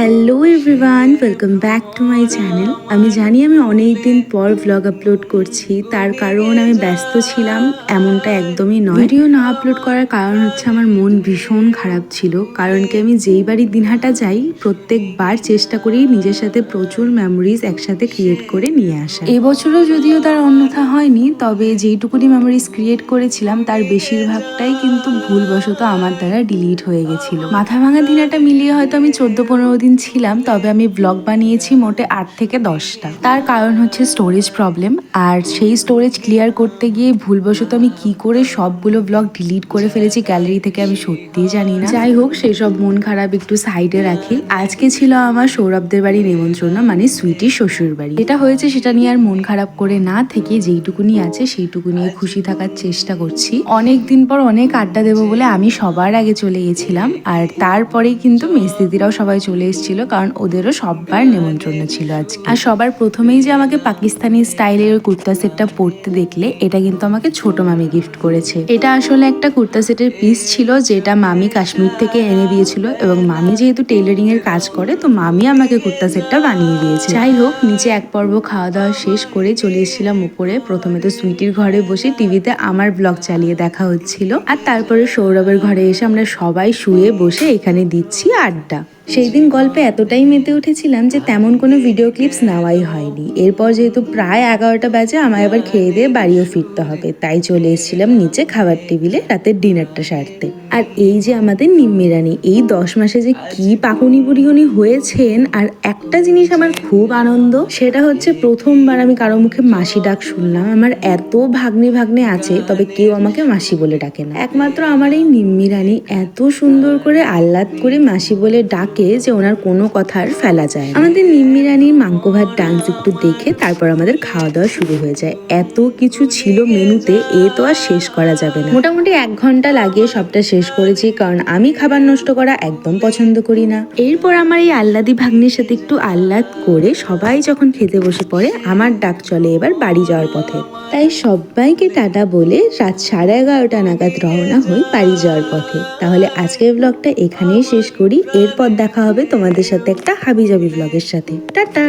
Hello everyone, welcome back to my channel. আমি জানি আমি অনেক দিন পর ভ্লগ আপলোড করছি, তার কারণ আমি ব্যস্ত ছিলাম এমনটা একদমই নয়। ভিডিও না আপলোড করার কারণ হচ্ছে আমার মন ভীষণ খারাপ ছিল, কারণ কি আমি যেই বাড়ি দিনহাটা যাই প্রত্যেকবার চেষ্টা করি নিজের সাথে প্রচুর মেমোরিজ একসাথে ক্রিয়েট করে নিয়ে আসা। এবছরও যদিও তার অন্যথা হয়নি, তবে যেইটুকুনি মেমোরিজ ক্রিয়েট করেছিলাম তার বেশিরভাগটাই কিন্তু ভুলবশত আমার দ্বারা ডিলিট হয়ে গেছিল। মাথা ভাঙা দিনাটা মিলিয়ে হয়তো আমি 14-15 দিন ছিলাম, তবে আমি ব্লগ বানিয়েছি মোটে 8 থেকে 10টা। তার কারণ হচ্ছে স্টোরেজ প্রবলেম, আর সেই স্টোরেজ ক্লিয়ার করতে গিয়ে ভুলবশত আমি কি করে সবগুলো ব্লগ ডিলিট করে ফেলেছি গ্যালারি থেকে আমি সত্যিই জানি না। যাই হোক, সেই সব মন খারাপ একটু সাইডে রাখি। আজকে ছিল আমার সৌরভদের বাড়ি নেমন্ত্রণ, মানে সুইটির শ্বশুর বাড়ি। এটা হয়েছে সেটা নিয়ে আর মন খারাপ করে না থেকে যেইটুকুনি আছে সেইটুকু নিয়ে খুশি থাকার চেষ্টা করছি। অনেক দিন পর অনেক আড্ডা দেবো বলে আমি সবার আগে চলে গেছিলাম, আর তারপরেই কিন্তু মেস দিদিরাও সবাই চলে এসেছিল, কারণ ওদেরও সবার নেমন্ত্রণ ছিল আজকে। আর সবার প্রথমেই যে আমাকে পাকিস্তানি স্টাইলের ওই কুর্তা সেটটা পরতে দেখলে, এটা কিন্তু আমাকে ছোট মামি গিফট করেছে। এটা আসলে একটা কুর্তা সেটের পিস ছিল যেটা মামি কাশ্মীর থেকে এনে দিয়েছিল, এবং মামি যেহেতু টেইলারিং এর কাজ করে তো মামি আমাকে কুর্তা সেটটা বানিয়ে দিয়েছে। যাই হোক, নিচে এক পর্ব খাওয়া দাওয়া শেষ করে চলে এসেছিলাম উপরে। প্রথমে তো সুইটির ঘরে বসে টিভিতে আমার ব্লগ চালিয়ে দেখা হচ্ছিল, আর তারপরে সৌরভের ঘরে এসে আমরা সবাই শুয়ে বসে এখানে দিচ্ছি আড্ডা। সেই দিন গল্পে এতটাই মেতে উঠেছিলাম যে তেমন কোনো ভিডিও ক্লিপস নেওয়াই হয়নি। এরপর যেহেতু প্রায় 11টা বাজে, আমায় আবার খেয়ে দিয়ে বাড়িও ফিরতে হবে, তাই চলে এসেছিলাম নিচে খাবার টেবিলে রাতের ডিনারটা সারতে। আর এই যে আমাদের নিম্মি রানী, এই 10 মাসে যে কি পাকুনি বুড়িগুনি হয়েছেন। আর একটা জিনিস আমার খুব আনন্দ, সেটা হচ্ছে প্রথমবার আমি কারো মুখে মাসি ডাক শুনলাম। আমার এত ভাগ্নে ভাগ্নে আছে, তবে কেউ আমাকে মাসি বলে ডাকে না। একমাত্র আমার এই নিম্মি রানী এত সুন্দর করে আহ্লাদ করে মাসি বলে ডাকে যে ওনার কোনো কথার ফেলা যায়। আমাদের নিম্মি রানীর মাংকো ভাত ডান্স একটু দেখে তারপর আমাদের খাওয়া দাওয়া শুরু হয়ে যায়। এত কিছু ছিল মেনুতে, এ তো আর শেষ করা যাবে না। মোটামুটি 1 ঘন্টা লাগিয়ে সবটা শেষ করেছি, কারণ আমি খাবার নষ্ট করা একদম পছন্দ করি না। এরপর আমার এই আহ্লাদি ভাগ্নির সাথে একটু আহ্লাদ করে সবাই যখন খেতে বসে পড়ে, আমার ডাক চলে এবার বাড়ি যাওয়ার পথে। তাই সবাইকে টাটা বলে রাত 11:30 নাগাদ রওনা হই বাড়ি যাওয়ার পথে। তাহলে আজকের ব্লগটা এখানেই শেষ করি। এরপর দেখা হবে তোমাদের সাথে একটা হাবিজাবি ব্লগের সাথে। টাটা।